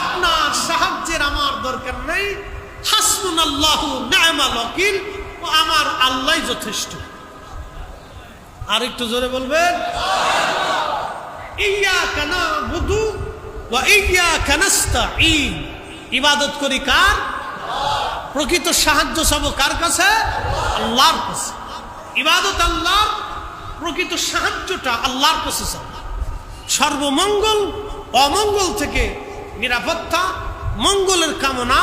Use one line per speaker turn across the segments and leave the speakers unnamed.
আপনার সাহায্যের আমার দরকার নাই। হাসবুনাল্লাহু নি'মাল ওয়াকিল, ও আমার আল্লাহই যথেষ্ট। আর একটু জোরে বলবেন, ইয়্যাকা না'বুদু ওয়া ইয়্যাকা নাস্তাঈন। ইবাদত করি কার? প্রকৃত সাহায্য সব কার কাছে? আল্লাহর কাছে। ইবাদত আল্লাহ, প্রকৃত সাহায্যটা আল্লাহর কাছে। সর্বমঙ্গল অমঙ্গল থেকে নিরাপত্তা, মঙ্গলের কামনা,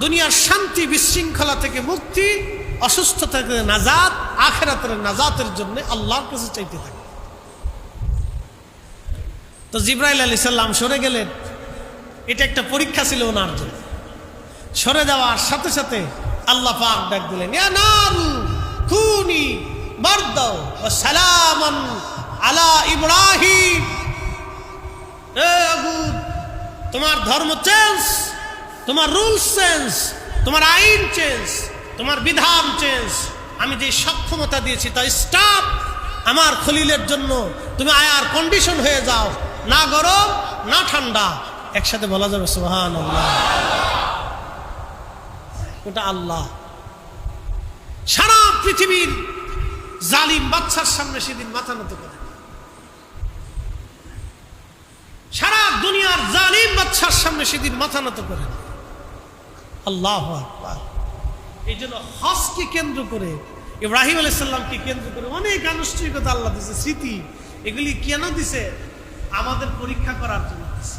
দুনিয়ার শান্তি বিশৃঙ্খলা থেকে মুক্তি, অসুস্থতা থেকে নাজাত, আখিরাতের নাজাতের জন্য আল্লাহর কাছে চাইতে থাকে। তো জিবরাইল আলাইহিস সালাম সরে গেলেন, এটা একটা পরীক্ষা ছিল ওনার জন্য। সরে যাওয়ার সাথে সাথে আল্লাহ পাক ডাক দিলেন, ইয়া নারু কুনি বারদাও ওয়া সালামান আলা ইব্রাহিম। তোমার ধর্ম চেঞ্জ, তোমার রুলস চেঞ্জ, তোমার আইন চেঞ্জ, তোমার বিধান চেঞ্জ। আমি যে সক্ষমতা দিয়েছি তা স্টপ। আমার খলিলের জন্য তুমি আয়ার কন্ডিশন হয়ে যাও, না গরম না ঠান্ডা। একসাথে বলা যাবে সুবহানাল্লাহ। ওটা আল্লাহ। সারা পৃথিবীর জালিম বাদশার সামনে সেদিন মাথা নত করে। সারা দুনিয়ার জালিম বাদশার সামনে সেদিন মাথা নত করেন। আল্লাহু আকবার। এই জন্য হজকে কেন্দ্র করে, ইব্রাহিম আলাইহিস সালামকে কেন্দ্র করে অনেক আনুষ্ঠানিকতা আল্লাহ দিয়েছে, স্মৃতি। এগুলি কেন দিছে? আমাদের পরীক্ষা করার জন্য দিছে,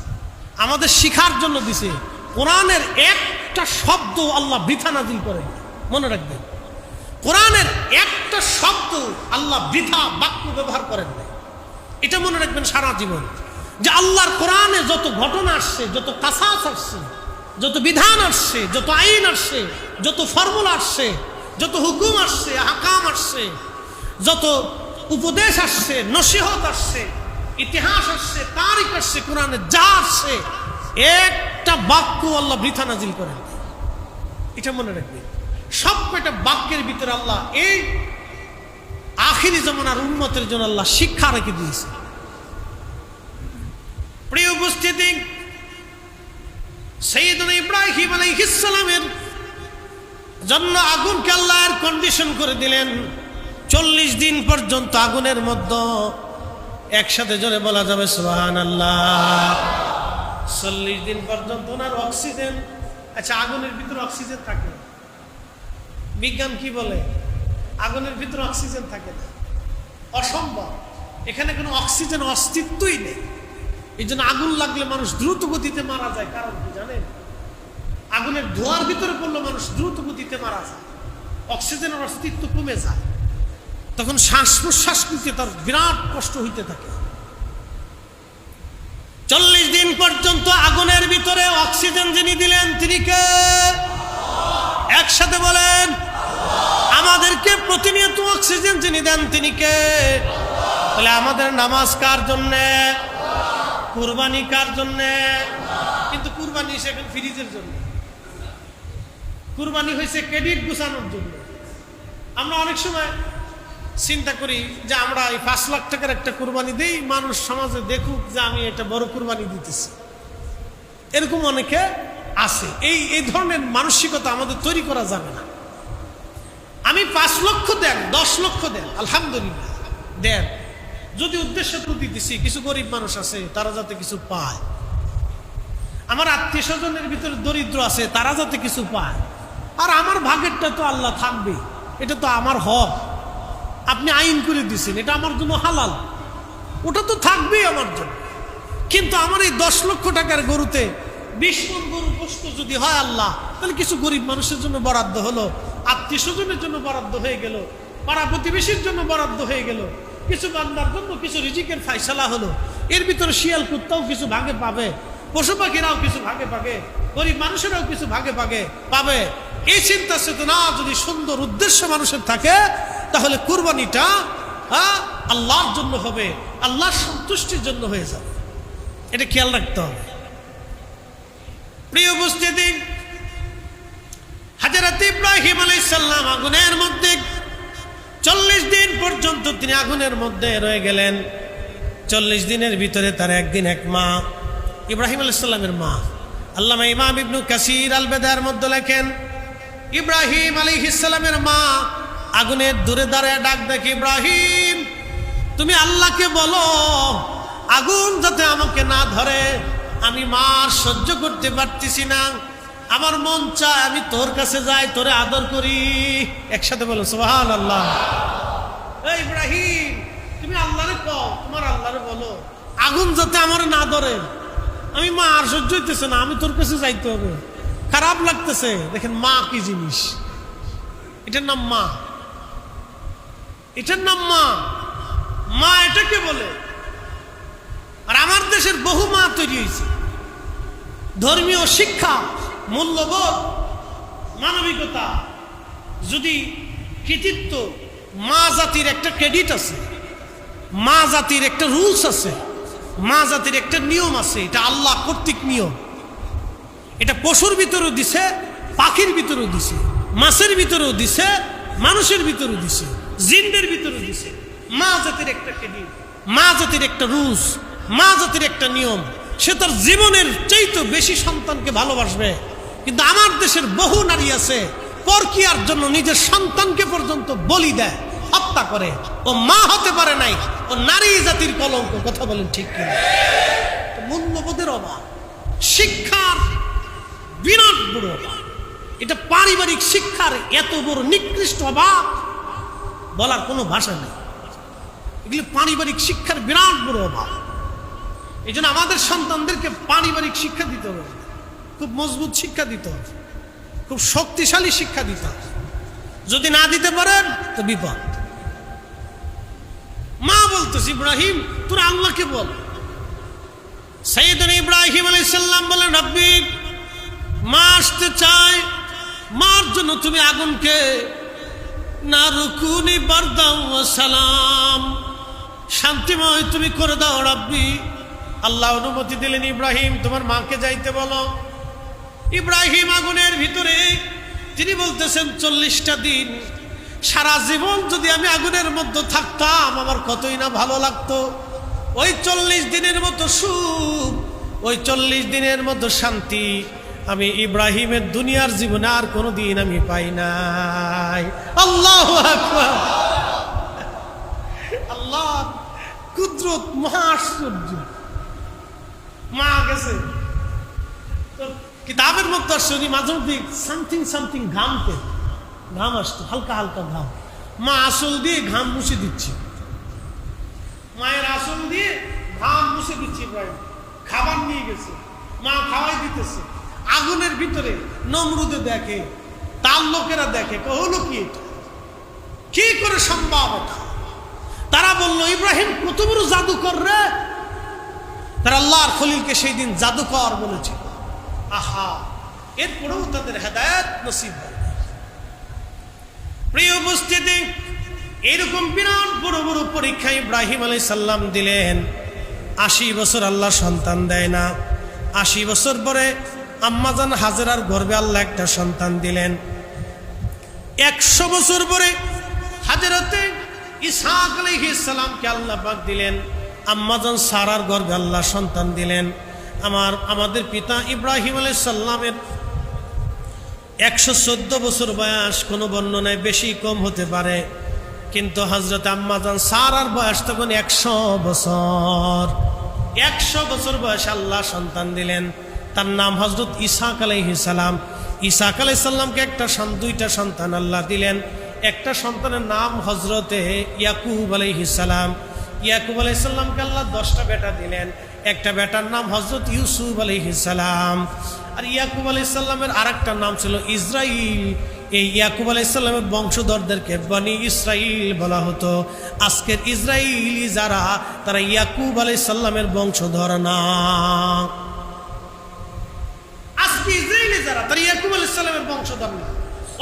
আমাদের শিখার জন্য দিছে। কোরআনের একটা শব্দ আল্লাহ বৃথা নাযিল করেন, মনে রাখবেন। কোরআনের একটা শব্দ আল্লাহ বৃথা বাক্য ব্যবহার করেন না, এটা মনে রাখবেন সারা জীবন। যে আল্লাহর কোরআনে যত ঘটনা আসছে, যত কাসাস আসছে, যত বিধান আসছে, যত আইন আসছে, যত ফর্মুলা আসছে, যত হুকুম আসছে, আহকাম আসছে, যত উপদেশ আসছে, নসিহত আসছে, ইতিহাস আসছে, তারিখ আসছে, কোরআনে যা আসছে একটা বাক্য আল্লাহ বৃথা নাজিল করেন, এটা মনে রাখবেন। সব কয়টা বাক্যের ভিতরে আল্লাহ এই আখিরি জামানার উম্মতের জন্য আল্লাহ শিক্ষা রেখে দিয়েছে। প্রিয় উপস্থিতি, সাইয়েদনা ইব্রাহিম আলাইহিস সালামের জন্য আগুনকে আল্লাহ এর কন্ডিশন করে দিলেন 40 দিন পর্যন্ত আগুনের মধ্যে। একসাথে জোরে বলা যাবে সুবহানাল্লাহ। 40 দিন পর্যন্ত ওনার অক্সিজেন। আচ্ছা, আগুনের ভিতরে অক্সিজেন থাকে? বিজ্ঞান কি বলে? আগুনের ভিতরে অক্সিজেন থাকে না, অসম্ভব। এখানে কোনো অক্সিজেন অস্তিত্বই নেই। এই জন্য আগুন লাগলে মানুষ দ্রুত গতিতে মারা যায়। কারণ কি জানেন? আগুনের ধোঁয়ার ভিতরে পড়লে মানুষ দ্রুত গতিতে মারা যায়, অক্সিজেনের অস্তিত্ব কমে যায়, তখন শ্বাস প্রশ্বাস নিতে তার বিরাট কষ্ট হইতে থাকে। 40 দিন পর্যন্ত আগুনের ভিতরে অক্সিজেন যিনি দিলেন তিনি কে? একসাথে বলেন, আমাদেরকে প্রতিনিয়ত অক্সিজেন যিনি দেন তিনি কে? তাহলে আমাদের নামাজ কার জন্যে? কুরবানি কার জন্যে? কিন্তু কুরবানি সেখানে ফ্রিজের জন্য, কুরবানি হয়েছে ক্রেডিট গুছানোর জন্য। আমরা অনেক সময় চিন্তা করি যে আমরা এই 5 লাখ টাকার একটা কুরবানি দিই, মানুষ সমাজে দেখুক যে আমি এটা বড় কুরবানি দিতেছি। এরকম অনেকে আছে। এই ধরনের মানসিকতা আমাদের তৈরি করা যাবে না। আমি 5 লক্ষ দেন, 10 লক্ষ দেন, আলহামদুলিল্লাহ দেন, যদি উদ্দেশ্য তো দিতেছি কিছু গরিব মানুষ আছে তারা যাতে কিছু পায়, আমার আত্মীয় স্বজনের ভিতরে দরিদ্র আছে তারা যাতে কিছু পায়, আর আমার ভাগেরটা তো আল্লাহ থাকবে, এটা তো আমার হক। আপনি আইন করে দিচ্ছেন, এটা আমার জন্য হালাল, ওটা তো থাকবেই আমার জন্য। কিন্তু আমার এই 10 লক্ষ টাকার গরুতে 20 মণ গরু গোশত যদি হয় আল্লাহ, তাহলে কিছু গরিব মানুষের জন্য বরাদ্দ হলো, আত্মীয় স্বজনের জন্য বরাদ্দ হয়ে গেল, পাড়া প্রতিবেশীর জন্য বরাদ্দ হয়ে গেল, কিছু বান্দার জন্য কিছু রিজিকের ফায়সালা হলো। এর ভিতরে শিয়াল কুত্তাও কিছু ভাগে পাবে, পশু পাখিরাও কিছু ভাগে পাবে, গরিব মানুষেরাও কিছু ভাগে ভাগে পাবে। এই চিন্তা চেতনা যদি সুন্দর উদ্দেশ্য মানুষের থাকে, তাহলে কুরবানিটা আল্লাহর জন্য হবে, আল্লাহর সন্তুষ্টির জন্য হয়ে যাবে। এটা খেয়াল রাখতে হবে। প্রিয় উপস্থিতি, হযরত ইব্রাহিম আলাইহিস সালাম আগুনের মধ্যে 40 দিন পর্যন্ত তিনি আগুনের মধ্যে রয়ে গেলেন। 40 দিনের ভিতরে তার একদিন এক মা, ইব্রাহিম আলাইহিস সালামের মা, আল্লামা ইমাম ইবনু কাসির আল বেদার মধ্যে লেখেন, ইব্রাহিম আলাইহিস সালামের মা আগুনের দূরে দাঁড়ায় ডাক দেখে, ইব্রাহিম তুমি আল্লাহকে বলো আগুন যাতে আমাকে না ধরে, আমি মার সহ্য করতে পারতেছি না, আমার মন চায় আমি তোর কাছে যাই, তোরে আদর করি। একসাথে বলো সুবহানাল্লাহ। এই ইব্রাহিম তুমি আল্লাহরে কও, তোমার আল্লাহরে বলো আগুন যাতে আমার না ধরে, আমি মা আর সহ্য হইতেছে না, আমি তোর কাছে যাইতে হবে, খারাপ লাগতেছে। দেখেন মা কি জিনিস, এটার নাম মা, এটার নাম মা। মা এটাকে বলে। আর আমার দেশের বহু মা তৈরি হয়েছে, ধর্মীয় শিক্ষা, মূল্যবোধ, মানবিকতা, যদি কৃতিত্ব, মা জাতির একটা ক্রেডিট আছে, মা জাতির একটা রুলস আছে, মা জাতির একটা নিয়ম আছে, এটা আল্লাহ কর্তৃক নিয়ম। এটা পশুর ভিতরেও দিছে, পাখির ভিতরেও দিছে, মাছের ভিতরেও দিছে, মানুষের ভিতরেও দিছে, জিনদের ভিতরেও দিছে। মা জাতির একটা ক্রেডিট, মা জাতির একটা রুলস, মা জাতির একটা নিয়ম। সে তার জীবনের চাইতে বেশি সন্তানকে ভালোবাসবে। কিন্তু আমার দেশের বহু নারী আছে পরকীয়ার জন্য নিজের সন্তানকে পর্যন্ত বলি দেয়, হত্যা করে। ও মা হতে পারে নাই, ও নারী জাতির কলঙ্ক। কথা বলেন ঠিক কিনা? মূল্যবোধের অভাব, শিক্ষার বিরাট বড় অভাব। এটা পারিবারিক শিক্ষার এত বড় নিকৃষ্ট অভাব বলার কোনো ভাষা নেই। এগুলো পারিবারিক শিক্ষার বিরাট বড় অভাব। এই জন্য আমাদের সন্তানদেরকে পারিবারিক শিক্ষা দিতে হবে, খুব মজবুত শিক্ষা দিতে হবে, খুব শক্তিশালী শিক্ষা দিতে হবে। যদি না দিতে পারেন তো বিপদ। মা বলতেছে, ইব্রাহিম তোর আল্লাহকে বল। সাইয়েদনা ইব্রাহিম আলাইহিস সালাম বলেন, রব্বি মা আসতে চায়, মার জন্য তুমি আগুনকে না রুকুনি বারদাও ওয়া সালাম, শান্তিময় তুমি করে দাও রব্বি। আল্লাহ অনুমতি দিলেন, ইব্রাহিম তোমার মাকে যাইতে বলো। ইব্রাহিম আগুনের ভিতরে, তিনি বলতেছেন 40টা দিন, সারা জীবন যদি আমি আগুনের মধ্যে থাকতাম আমার কতই না ভালো লাগতো। ওই 40 দিনের মতো সুখ, ওই 40 দিনের মতো শান্তি আমি ইব্রাহিমের দুনিয়ার জীবনে আর কোনোদিন আমি পাই নাই। আল্লাহু আকবার। আল্লাহ কুদরত মহা আশ্চর্য। মা গেছে তো কিতাবের মধ্যে আসছে, মাঝে মধ্যে সামথিং ঘামতে, ঘাম আসতো, হালকা হালকা ঘাম। মা আসল দিয়ে ঘাম মুছে দিচ্ছে, মায়ের আসল দিয়ে ঘাম মুছে দিচ্ছে। ইব্রাহিম খাবার নিয়ে গেছে, মা খাওয়াই দিতেছে। আগুনের ভিতরে নমরুদে দেখে, তার লোকেরা দেখে, হলো কি এটা, কি করে সম্ভব এটা? তারা বলল, ইব্রাহিম কত বড় জাদুকর রে। তারা আল্লাহর খলিলকে সেই দিন জাদুকর বলেছে। আহা, এরপরেও তাদের হেদায়েত নসিব হয়। প্রিয় উপস্থিতি, এরকম বিরাট বড় বড় পরীক্ষা ইব্রাহিম আলাইহিস সালাম দিলেন। 80 বছর আল্লাহ সন্তান দেয় না। 80 বছর পরে আম্মাজান হাজেরার গর্ভে আল্লাহ একটা সন্তান দিলেন। 100 বছর পরে হাজেরাতে ইসহাক আলাইহিস সালামকে আল্লাহ পাক দিলেন। আম্মাজান সারার গর্ভে আল্লাহ সন্তান দিলেন। আমাদের পিতা ইব্রাহিম আলাইহিস সালামের 114 বছর বয়স, কোনো বর্ণনায় বেশি কম হতে পারে, কিন্তু হযরত আম্মাজান সারার বয়স তখন 100 বছর। 100 বছর বয়সে আল্লাহ সন্তান দিলেন। তার নাম হযরত ইসহাক আলাইহিস সালাম। ইসহাক আলাইহিস সালামকে দুইটা সন্তান আল্লাহ দিলেন। একটা সন্তানের নাম হযরতে ইয়াকুব আলাইহিস সালাম। ইয়াকুব আলাইহিস সালামকে আল্লাহ 10টা বেটা দিলেন। একটা বেটার নাম হযরত ইউসুফ আলাইহিস সালাম। আর ইয়াকুব আলাইহিস সালামের আরেকটা নাম ছিল ইসরাইল। এই ইয়াকুব আলাইহিস সালামের বংশধরদেরকে বনি ইসরাইল বলা হতো। আজকের ইসরাইলি যারা, তারা ইয়াকুব আলাইহিস সালামের বংশধর না। আজকে ইসরাইলি যারা, তারা ইয়াকুব আলাইহিস সালামের বংশধর না।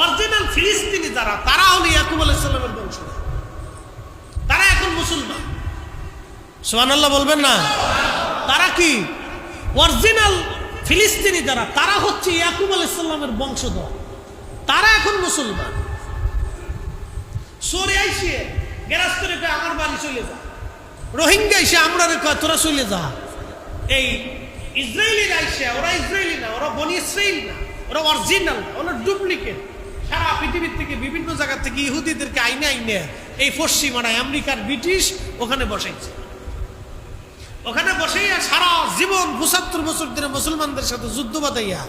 অরিজিনাল ফিলিস্তিনি যারা, তারা হলো ইয়াকুব আলাইহিস সালামের বংশধর। তারা এখন মুসলমান। সুবহানাল্লাহ বলবেন না? তারা কি অরিজিনাল ফিলিস্তিনি যারা, তারা হচ্ছে ইয়াকুব আলাইহিস সালামের বংশধর। তারা এখন মুসলমান। সরে আইসে গেরাজ করে আমার বাড়ি চলে যায়, রোহিঙ্গা এসে আমরা কয় তোরা চলে যা। এই ইসরায়েলিরা এসে, ওরা ইসরায়েলি না, ওরা বনি ইসরায়েল না, ওরা অরিজিনাল, ওরা ডুপ্লিকেট। সারা পৃথিবীর থেকে বিভিন্ন জায়গা থেকে ইহুদিদেরকে আইনে আইনে এই পশ্চিমারা আমেরিকার ব্রিটিশ ওখানে বসাইছে। ওখানে বসাইয়া সারা জীবন ৭৫ বছর ধরে মুসলমানদের সাথে যুদ্ধ বাঁধাইয়া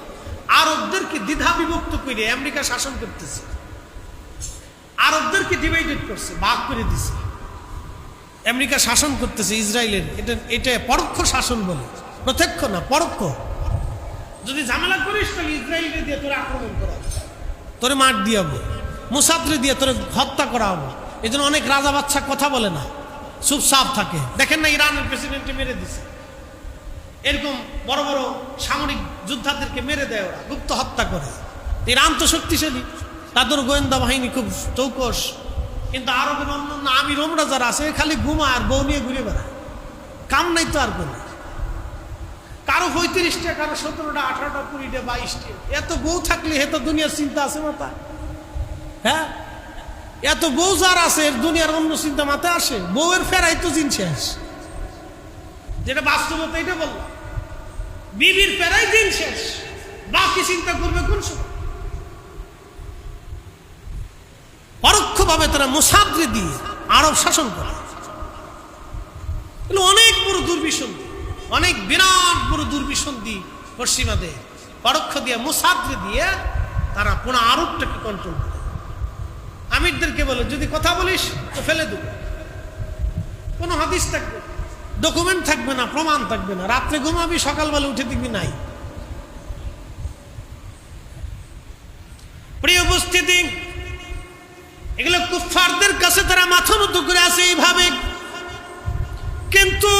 আরবদেরকে দ্বিধা বিভক্ত করে আমেরিকা শাসন করতেছে। আরবদেরকে ডিভাইডেড করছে, ভাগ করে দিছে। আমেরিকা শাসন করতেছে ইসরায়েলের। এটা পরোক্ষ শাসন বলে, প্রত্যক্ষ না, পরোক্ষ। যদি ঝামেলা করিস তাহলে ইসরায়েলকে দিয়ে তোরে আক্রমণ করা হবে, তোরে মার দিয়ে হবে, মুসাদরে দিয়ে তোরে হত্যা করা হবে। এই জন্য অনেক রাজা বাচ্চা কথা বলে না, চুপচাপ থাকে। দেখেন না ইরানের প্রেসিডেন্টকে মেরে দিছে, এরকম বড় বড় সামরিক যোদ্ধাদেরকে মেরে দেয় ওরা, গুপ্ত হত্যা করে। ইরান তো শক্তিশালী, তাদের গোয়েন্দা বাহিনী খুব চৌকস। কিন্তু আরবের অন্যান্য আমির ওমরা যারা আছে খালি ঘুমায় আর বউ নিয়ে ঘুরে বেড়ায়, কাম নাই তো আর কোনো। কারো ৩৫টা, কারো ১৭টা, ১৮টা, ২০টা, ২২টা। এত বউ থাকলে এত দুনিয়ার চিন্তা আছে মাথা? হ্যাঁ, এত বউ যার আছে এর দুনিয়ার অন্য চিন্তা মাথায় আসে? বউয়ের ফেরাই তো দিন শেষ, যেটা বাস্তবতা। এটা বললাম, বিবির ফেরাই দিন শেষ, বাকি চিন্তা করবে কোন সময়? পরোক্ষভাবে তারা মুসাদরে দিয়ে আরব শাসন করে। অনেক বড় দুর্বিসন্ধি, অনেক বিরাট বড় দুর্বিসন্ধি পশ্চিমাদের। পরোক্ষ দিয়ে মুসাদরে দিয়ে তারা পুরো আরবটাকে কন্ট্রোল করে। আমিরদেরকে বলে যদি কথা বলিস তো ফেলে দেব, কোনো হাদিস থাকবে, ডকুমেন্ট থাকবে না, প্রমাণ থাকবে না। রাত্রে ঘুমাবি, সকালবেলা উঠে দেখবি নাই। প্রিয় উপস্থিতি, এগুলো কুফফারদের কাছে তারা মাথা নত করে আছে এইভাবে। কিন্তু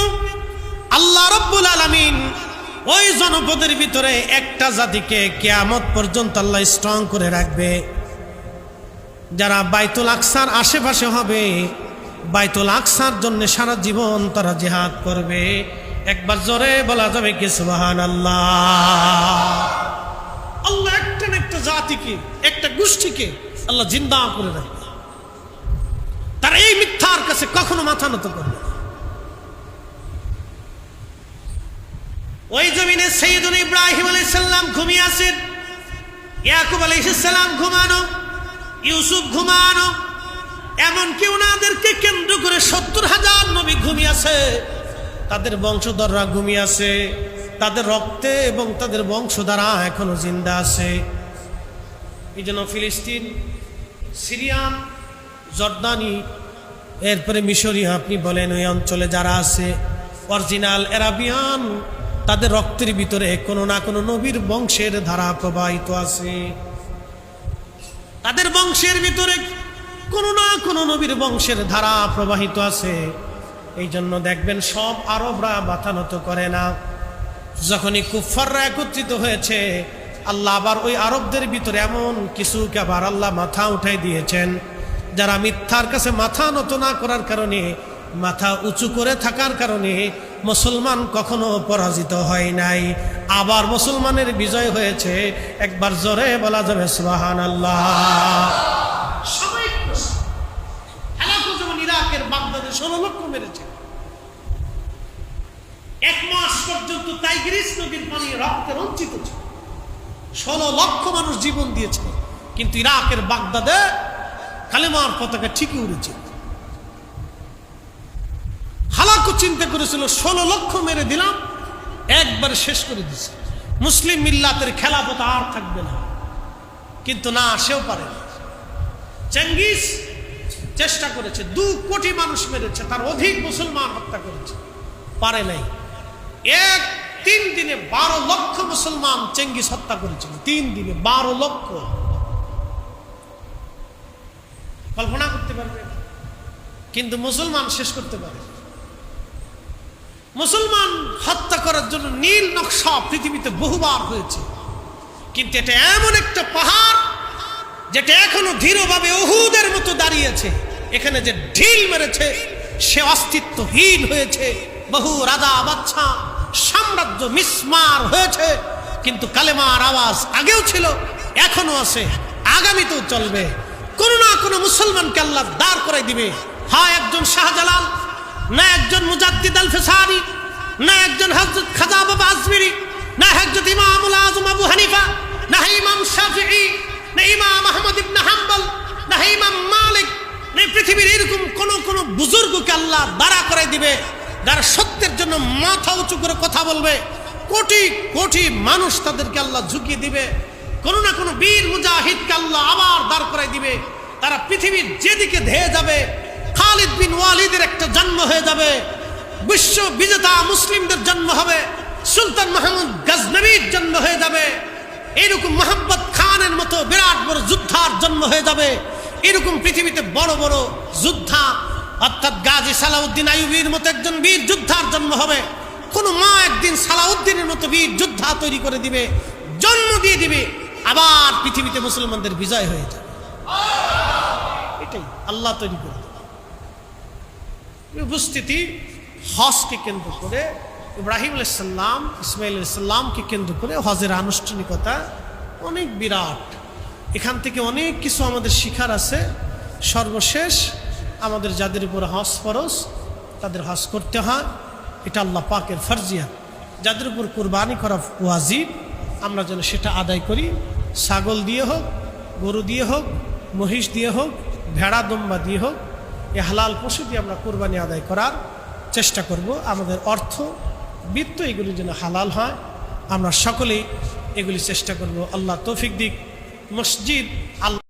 আল্লাহ রাব্বুল আলামিন ওই জনপদের ভিতরে একটা জাতিকে কিয়ামত পর্যন্ত আল্লাহ স্ট্রং করে রাখবে, যারা বাইতুল আকসার আশেপাশে হবে, বাইতুল আকসার জন্য সারা জীবন তারা জিহাদ করবে। একবার জোরে বলা যাবে কি সুবহানাল্লাহ? আল্লাহ একটা না একটা জাতিকে, একটা গোষ্ঠীকে আল্লাহ জিন্দা করে রাখবে। তারা এই মিথ্যার কাছে কখনো মাথা নত করবে না। ওই জমিনে সাইয়্যিদুনা ইব্রাহিম আলাইহিস সালাম ঘুমিয়ে আছেন, ইয়াকুব আলাইহিস সালাম ঘুমানো, ইউসুফ ঘুমানো, এমনকি ওনাদেরকে কেন্দ্র করে ৭০,০০০ নবী ঘুমিয়ে আছে, তাদের বংশধররা ঘুমিয়ে আছে, তাদের রক্তে এবং তাদের বংশধারা এখনো জিন্দা আছে। এই জন্য ফিলিস্তিন, সিরিয়ান, জর্দানি, এরপরে মিশরীয়, আপনি বলেন ওই অঞ্চলে যারা আছে অরিজিনাল আরাবিয়ান, তাদের রক্তের ভিতরে কোনো না কোনো নবীর বংশের ধারা প্রবাহিত আছে। তাদের বংশের ভিতরে কোনো না কোনো নবীর বংশের ধারা প্রবাহিত আছে। এই জন্য দেখবেন সব আরবরা মাথা নত করে না। যখনই কুফফাররা একত্রিত হয়েছে, আল্লাহ আবার ওই আরবদের ভিতরে এমন কিছুকে আবার আল্লাহ মাথা উঠাই দিয়েছেন, যারা মিথ্যার কাছে মাথা নত না করার কারণে, মাথা উঁচু করে থাকার কারণে মুসলমান কখনো পরাজিত হয় নাই, আবার মুসলমানের বিজয় হয়েছে। একবার জোরে বলা যাবে সুবহানাল্লাহ। যেমন ইরাকের বাগদাদে ১৬ লক্ষ মেরেছে, ১ মাস পর্যন্ত টাইগ্রিস নদীর পানি রক্তে রঞ্জিত ছিল, ১৬ লক্ষ মানুষ জীবন দিয়েছে। কিন্তু ইরাকের বাগদাদে কালেমার পতাকা ঠিকই উড়েছে। হালাকু চিন্তা করেছিল ১৬ লক্ষ মেরে দিলাম, একবার শেষ করে দিছে, মুসলিম মিল্লাতের খেলাফত আর থাকবে না। কিন্তু না, সেও পারে। চেঙ্গিস চেষ্টা করেছে, ২ কোটি মানুষ মেরেছে, তার অধিক মুসলমান হত্যা করেছে, পারে নাই। ৩ দিনে ১২ লক্ষ মুসলমান চেঙ্গিস হত্যা করেছিল। ৩ দিনে ১২ লক্ষ। কল্পনা করতে পারবে? কিন্তু মুসলমান শেষ করতে পারে। মুসলমান হত্যা করার জন্য নীল নকশা পৃথিবীতে বহুবার হয়েছে, কিন্তু এটা এমন একটা পাহাড় যেটা এখনো দৃঢ়ভাবে উহুদের মতো দাঁড়িয়েছে। এখানে যে ঢিল মেরেছে সে অস্তিত্বহীন হয়েছে। বহু রাজা বাদশা সাম্রাজ্য মিসমার হয়েছে, কিন্তু কালেমার আওয়াজ আগেও ছিল, এখনো আছে, আগামীতেও চলবে। কোনো না কোনো মুসলমানকে আল্লাহ দাঁড় করাই দিবে। হয় একজন শাহজালাল, না একজন মুজাদ্দিদ আল ফিসারি, না একজন হযরত খাজা বাবা আজমিরি, না হযরত ইমামুল আযম আবু হানিফা, না ইমাম শাফিঈ, না ইমাম আহমদ ইবনে হাম্বল, না ইমাম মালিক, না পৃথিবীর এরকম কোন বুজুর্গকে আল্লাহ দাঁড়া করে দিবে যারা সত্যের জন্য মাথা উঁচু করে কথা বলবে। কোটি কোটি মানুষ তাদেরকে আল্লাহ ঝুঁকিয়ে দিবে। কোনো না কোনো বীর মুজাহিদকে আল্লাহ আবার দাঁড় করাই দিবে। তারা পৃথিবীর যেদিকে ধেয়ে যাবে, খালিদ বিন ওয়ালিদের একটা জন্ম হয়ে যাবে, বিশ্ব বিজেতা মুসলিমদের জন্ম হবে, সুলতান মাহমুদ গজনবীর জন্ম হয়ে যাবে, এরকম মোহাম্মদ খানের মতো বিরাট বড় যোদ্ধার জন্ম হয়ে যাবে। এরকম পৃথিবীতে বড় বড় যোদ্ধা অর্থাৎ গাজী সালাউদ্দিন আইয়ুবীর মতো একজন বীর যোদ্ধার জন্ম হবে। কোন মা একদিন সালাউদ্দিনের মতো বীর যোদ্ধা তৈরি করে দিবে, জন্ম দিয়ে দিবে, আবার পৃথিবীতে মুসলমানদের বিজয় হয়ে যাবে। এটাই আল্লাহ তৈরি করে দেবে। উপস্থিতি হজকে কেন্দ্র করে, ইব্রাহিম আলাইহিস সালাম, ইসমাঈল আলাইহিস সালামকে কেন্দ্র করে হজের আনুষ্ঠানিকতা অনেক বিরাট। এখান থেকে অনেক কিছু আমাদের শিখার আছে। সর্বশেষ আমাদের যাদের উপর হজ ফরজ তাদের হজ করতে হয়, এটা আল্লাহ পাকের ফরজিয়াত। যাদের উপর কুরবানি করা ওয়াজিব আমরা যেন সেটা আদায় করি। ছাগল দিয়ে হোক, গরু দিয়ে হোক, মহিষ দিয়ে হোক, ভেড়া দম্বা দিয়ে হোক, এ হালাল পশু দিয়ে আমরা কুরবানি আদায় করার চেষ্টা করব। আমাদের অর্থ বিত্ত এগুলি যেন হালাল হয়, আমরা সকলেই এগুলি চেষ্টা করব। আল্লাহ তৌফিক দিক। মসজিদ আল্লাহ